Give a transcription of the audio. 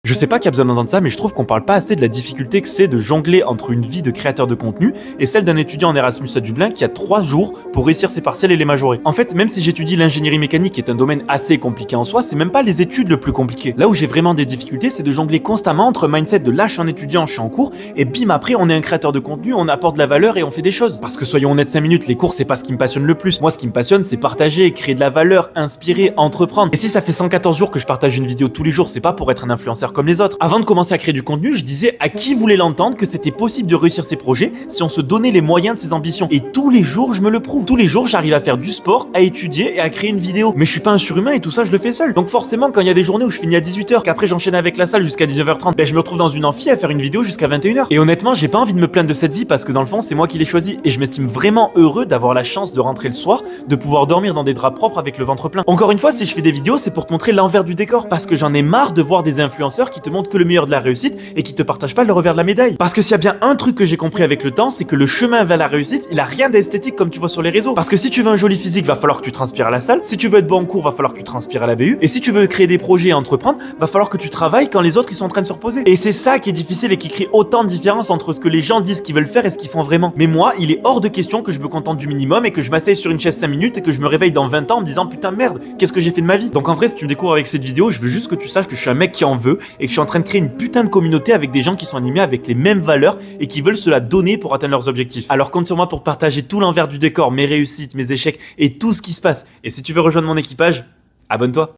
Je sais pas qui a besoin d'entendre ça, mais je trouve qu'on parle pas assez de la difficulté que c'est de jongler entre une vie de créateur de contenu et celle d'un étudiant en Erasmus à Dublin qui a 3 jours pour réussir ses partiels et les majorer. En fait, même si j'étudie l'ingénierie mécanique, qui est un domaine assez compliqué en soi, c'est même pas les études le plus compliqué. Là où j'ai vraiment des difficultés, c'est de jongler constamment entre mindset de là je suis un étudiant, je suis en cours, et bim après on est un créateur de contenu, on apporte de la valeur et on fait des choses. Parce que soyons honnêtes 5 minutes, les cours c'est pas ce qui me passionne le plus. Moi ce qui me passionne c'est partager, créer de la valeur, inspirer, entreprendre. Et si ça fait 114 jours que je partage une vidéo tous les jours, c'est pas pour être un influenceur comme les autres. Avant de commencer à créer du contenu, je disais à qui voulait l'entendre que c'était possible de réussir ses projets si on se donnait les moyens de ses ambitions. Et tous les jours, je me le prouve. Tous les jours, j'arrive à faire du sport, à étudier et à créer une vidéo. Mais je suis pas un surhumain et tout ça, je le fais seul. Donc forcément, quand il y a des journées où je finis à 18h, qu'après j'enchaîne avec la salle jusqu'à 19h30, ben je me retrouve dans une amphi à faire une vidéo jusqu'à 21h. Et honnêtement, j'ai pas envie de me plaindre de cette vie parce que dans le fond, c'est moi qui l'ai choisi et je m'estime vraiment heureux d'avoir la chance de rentrer le soir, de pouvoir dormir dans des draps propres avec le ventre plein. Encore une fois, si je fais des vidéos, c'est pour te montrer l'envers du décor parce que j'en ai marre de voir des influenceurs qui te montrent que le meilleur de la réussite et qui te partagent pas le revers de la médaille. Parce que s'il y a bien un truc que j'ai compris avec le temps, c'est que le chemin vers la réussite, il a rien d'esthétique comme tu vois sur les réseaux. Parce que si tu veux un joli physique, va falloir que tu transpires à la salle. Si tu veux être bon en cours, va falloir que tu transpires à la BU. Et si tu veux créer des projets et entreprendre, va falloir que tu travailles quand les autres ils sont en train de se reposer. Et c'est ça qui est difficile et qui crée autant de différence entre ce que les gens disent qu'ils veulent faire et ce qu'ils font vraiment. Mais moi, il est hors de question que je me contente du minimum et que je m'asseye sur une chaise 5 minutes et que je me réveille dans 20 ans en me disant putain merde, qu'est-ce que j'ai fait de ma vie. Donc en vrai, si tu me découvres avec cette vidéo, je veux juste que tu saches que je suis un mec qui en veut et que je suis en train de créer une putain de communauté avec des gens qui sont animés avec les mêmes valeurs et qui veulent se la donner pour atteindre leurs objectifs. Alors compte sur moi pour partager tout l'envers du décor, mes réussites, mes échecs et tout ce qui se passe. Et si tu veux rejoindre mon équipage, abonne-toi.